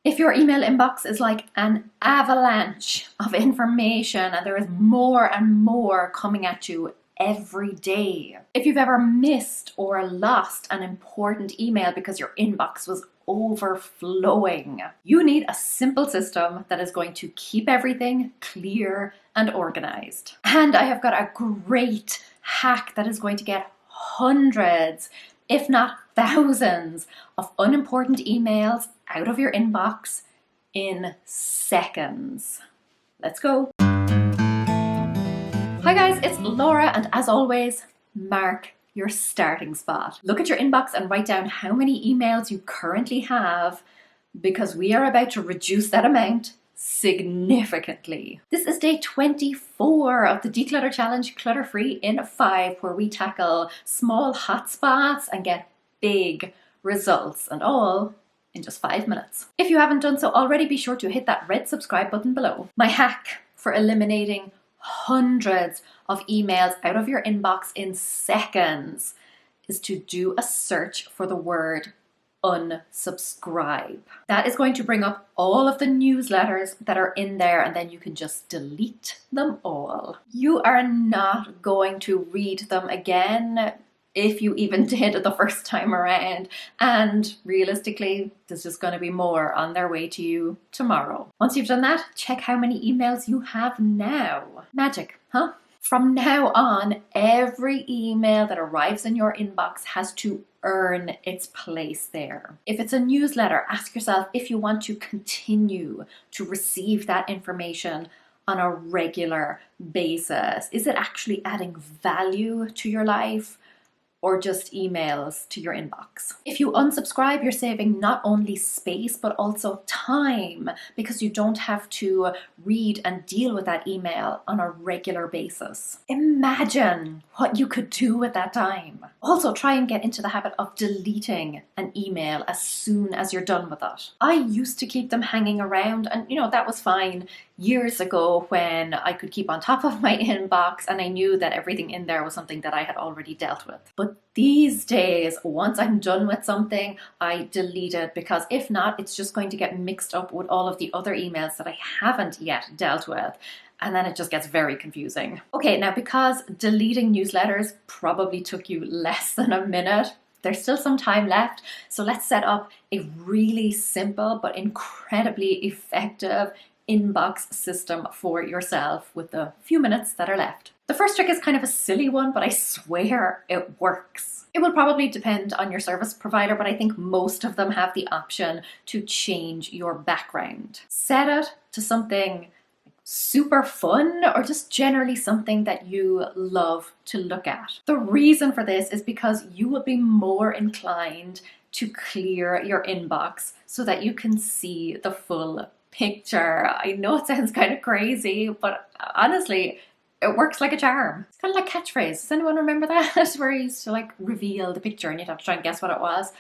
If your email inbox is like an avalanche of information and there is more and more coming at you every day. If you've ever missed or lost an important email because your inbox was overflowing, you need a simple system that is going to keep everything clear and organized. And I have got a great hack that is going to get hundreds, if not thousands, of unimportant emails out of your inbox in seconds. Let's go. Hi guys, it's Laura, and as always, mark your starting spot. Look at your inbox and write down how many emails you currently have, because we are about to reduce that amount significantly. This is day 24 of the Declutter Challenge, Clutter Free in 5, where we tackle small hotspots and get big results, and all in just 5 minutes. If you haven't done so already, be sure to hit that red subscribe button below. My hack for eliminating hundreds of emails out of your inbox in seconds is to do a search for the word unsubscribe. That is going to bring up all of the newsletters that are in there, and then you can just delete them all. You are not going to read them again, if you even did the first time around, and realistically, there's just going to be more on their way to you tomorrow. Once you've done that, check how many emails you have now. Magic, huh? From now on, every email that arrives in your inbox has to earn its place there. If it's a newsletter, ask yourself if you want to continue to receive that information on a regular basis. Is it actually adding value to your life, or just emails to your inbox? If you unsubscribe, you're saving not only space, but also time, because you don't have to read and deal with that email on a regular basis. Imagine what you could do with that time. Also, try and get into the habit of deleting an email as soon as you're done with it. I used to keep them hanging around, and that was fine years ago when I could keep on top of my inbox and I knew that everything in there was something that I had already dealt with. But these days, once I'm done with something, I delete it, because if not, it's just going to get mixed up with all of the other emails that I haven't yet dealt with. And then it just gets very confusing. Okay, now because deleting newsletters probably took you less than a minute, there's still some time left. So let's set up a really simple but incredibly effective inbox system for yourself with the few minutes that are left. The first trick is kind of a silly one, but I swear it works. It will probably depend on your service provider, but I think most of them have the option to change your background. Set it to something super fun, or just generally something that you love to look at. The reason for this is because you will be more inclined to clear your inbox so that you can see the full picture. I know it sounds kind of crazy, but honestly, it works like a charm. It's kind of like catchphrase. Does anyone remember that? Where he used to reveal the picture and you'd have to try and guess what it was.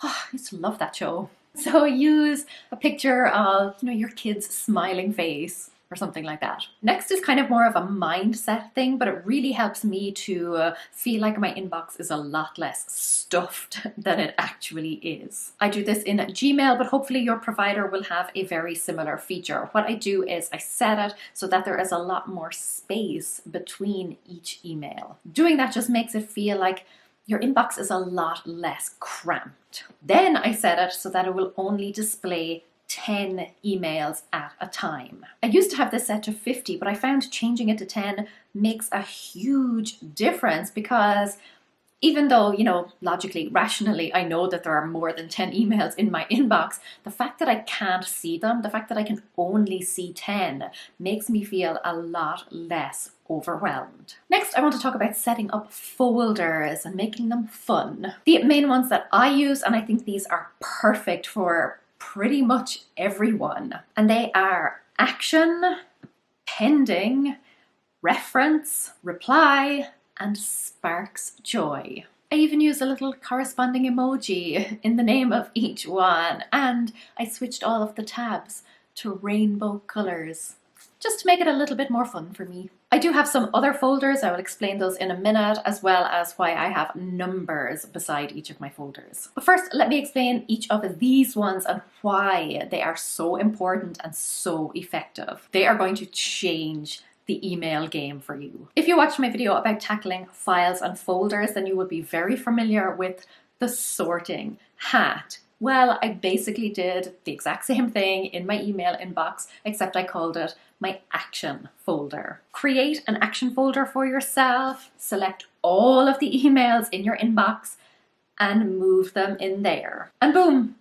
Oh, I used to love that show. So use a picture of, your kid's smiling face or something like that. Next is kind of more of a mindset thing, but it really helps me to feel like my inbox is a lot less stuffed than it actually is. I do this in Gmail, but hopefully your provider will have a very similar feature. What I do is I set it so that there is a lot more space between each email. Doing that just makes it feel like your inbox is a lot less cramped. Then I set it so that it will only display 10 emails at a time. I used to have this set to 50, but I found changing it to 10 makes a huge difference, because even though, logically, rationally, I know that there are more than 10 emails in my inbox, the fact that I can't see them, the fact that I can only see 10, makes me feel a lot less overwhelmed. Next, I want to talk about setting up folders and making them fun. The main ones that I use, and I think these are perfect for pretty much everyone, and they are action, pending, reference, reply, and sparks joy. I even use a little corresponding emoji in the name of each one, and I switched all of the tabs to rainbow colors, just to make it a little bit more fun for me. I I do have some other folders. I will explain those in a minute, as well as why I have numbers beside each of my folders. But first, let me explain each of these ones and why they are so important and so effective. They are going to change the email game for you. If you watched my video about tackling files and folders, then you will be very familiar with the sorting hat. Well, I basically did the exact same thing in my email inbox, except I called it my action folder. Create an action folder for yourself, select all of the emails in your inbox and move them in there. And boom,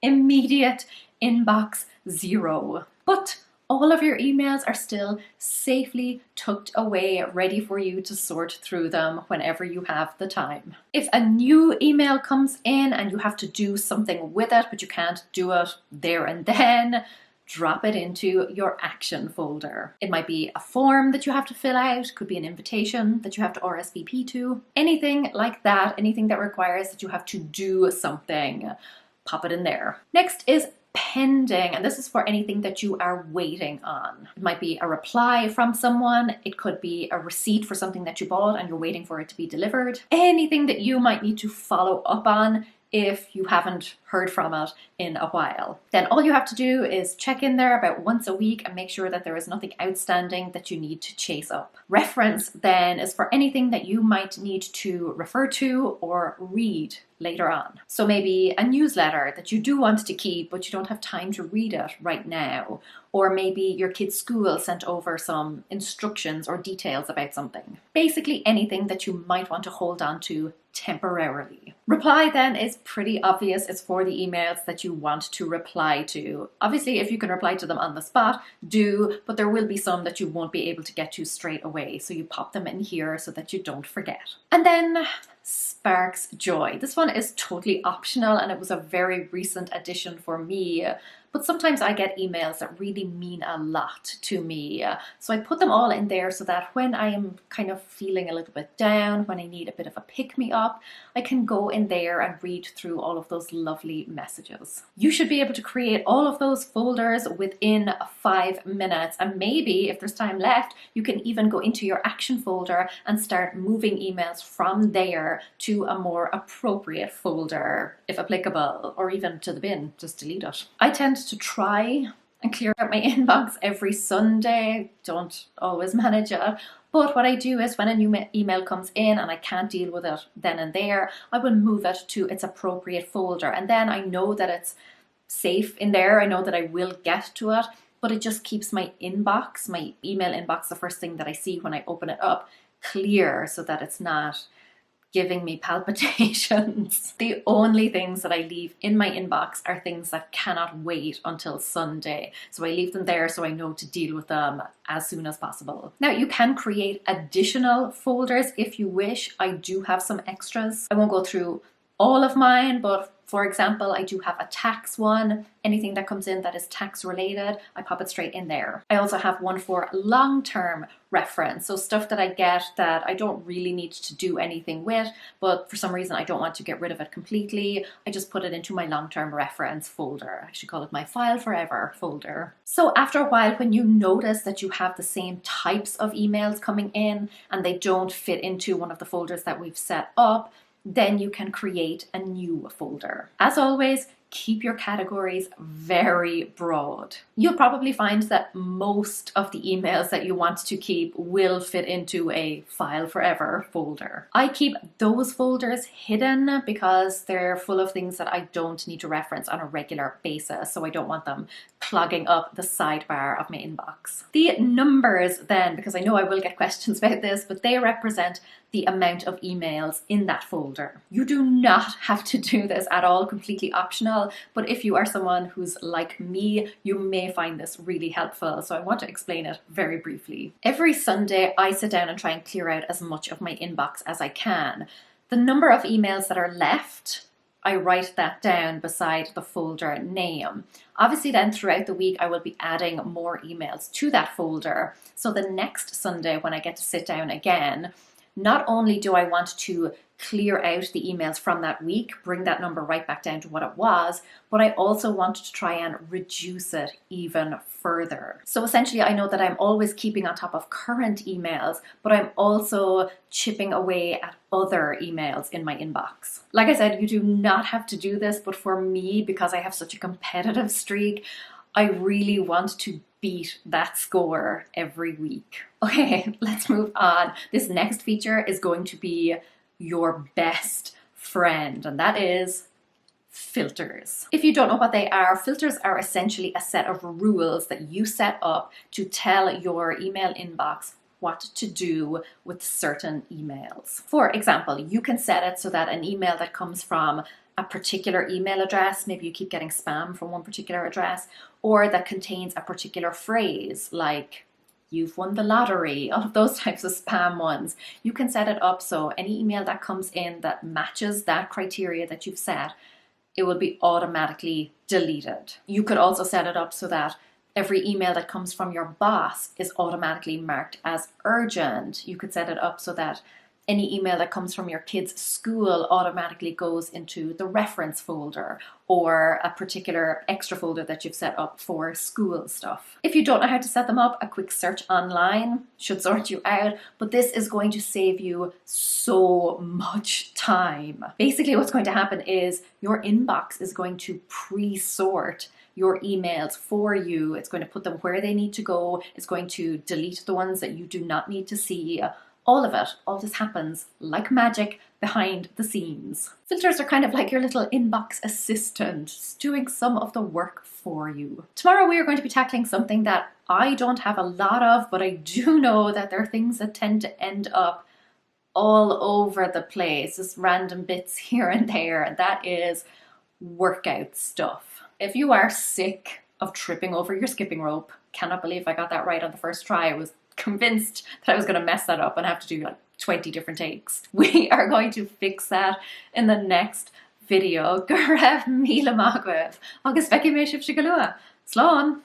immediate inbox zero. But all of your emails are still safely tucked away, ready for you to sort through them whenever you have the time. If a new email comes in and you have to do something with it, but you can't do it there and then, drop it into your action folder. It might be a form that you have to fill out, could be an invitation that you have to RSVP to, anything like that, anything that requires that you have to do something, pop it in there. Next is pending, and this is for anything that you are waiting on. It might be a reply from someone, it could be a receipt for something that you bought and you're waiting for it to be delivered. Anything that you might need to follow up on if you haven't heard from it in a while. Then all you have to do is check in there about once a week and make sure that there is nothing outstanding that you need to chase up. Reference then is for anything that you might need to refer to or read later on. So maybe a newsletter that you do want to keep, but you don't have time to read it right now. Or maybe your kid's school sent over some instructions or details about something. Basically anything that you might want to hold on to temporarily. Reply then is pretty obvious. It's for the emails that you want to reply to. Obviously, if you can reply to them on the spot, do, but there will be some that you won't be able to get to straight away. So you pop them in here so that you don't forget. And then sparks joy. This one is totally optional and it was a very recent addition for me. But sometimes I get emails that really mean a lot to me. So I put them all in there so that when I am kind of feeling a little bit down, when I need a bit of a pick-me-up, I can go in there and read through all of those lovely messages. You should be able to create all of those folders within 5 minutes. And maybe if there's time left, you can even go into your action folder and start moving emails from there to a more appropriate folder, if applicable, or even to the bin, just delete it. I tend to try and clear out my inbox every Sunday. Don't always manage it. But what I do is when a new email comes in and I can't deal with it then and there, I will move it to its appropriate folder. And then I know that it's safe in there. I know that I will get to it, but it just keeps my inbox, my email inbox, the first thing that I see when I open it up, clear so that it's not giving me palpitations. The only things that I leave in my inbox are things that cannot wait until Sunday. So I leave them there so I know to deal with them as soon as possible. Now you can create additional folders if you wish. I do have some extras. I won't go through all of mine, but for example, I do have a tax one. Anything that comes in that is tax related, I pop it straight in there. I also have one for long-term reference. So stuff that I get that I don't really need to do anything with, but for some reason I don't want to get rid of it completely. I just put it into my long-term reference folder. I should call it my file forever folder. So after a while, when you notice that you have the same types of emails coming in and they don't fit into one of the folders that we've set up, then you can create a new folder. As always, keep your categories very broad. You'll probably find that most of the emails that you want to keep will fit into a file forever folder. I keep those folders hidden because they're full of things that I don't need to reference on a regular basis, so I don't want them clogging up the sidebar of my inbox. The numbers then, because I know I will get questions about this, but they represent the amount of emails in that folder. You do not have to do this at all, completely optional, but if you are someone who's like me, you may find this really helpful, so I want to explain it very briefly. Every Sunday, I sit down and try and clear out as much of my inbox as I can. The number of emails that are left, I write that down beside the folder name. Obviously then throughout the week, I will be adding more emails to that folder. So the next Sunday when I get to sit down again, not only do I want to clear out the emails from that week, bring that number right back down to what it was, but I also want to try and reduce it even further. So essentially, I know that I'm always keeping on top of current emails, but I'm also chipping away at other emails in my inbox. Like I said, you do not have to do this, but for me, because I have such a competitive streak, I really want to beat that score every week. Okay, let's move on. This next feature is going to be your best friend, and that is filters. If you don't know what they are, filters are essentially a set of rules that you set up to tell your email inbox what to do with certain emails. For example, you can set it so that an email that comes from a particular email address, maybe you keep getting spam from one particular address, or that contains a particular phrase like "you've won the lottery," all of those types of spam ones. You can set it up so any email that comes in that matches that criteria that you've set, it will be automatically deleted. You could also set it up so that every email that comes from your boss is automatically marked as urgent. You could set it up so that any email that comes from your kids' school automatically goes into the reference folder or a particular extra folder that you've set up for school stuff. If you don't know how to set them up, a quick search online should sort you out, but this is going to save you so much time. Basically, what's going to happen is your inbox is going to pre-sort your emails for you. It's going to put them where they need to go. It's going to delete the ones that you do not need to see. All of it, all this happens like magic behind the scenes. Filters are kind of like your little inbox assistant, doing some of the work for you. Tomorrow we are going to be tackling something that I don't have a lot of, but I do know that there are things that tend to end up all over the place, just random bits here and there, and that is workout stuff. If you are sick of tripping over your skipping rope, cannot believe I got that right on the first try. I was convinced that I was going to mess that up and have to do like 20 different takes. We are going to fix that in the next video. Go raibh míle maith agaibh. Agus feici mé sibh sigalua. Slán!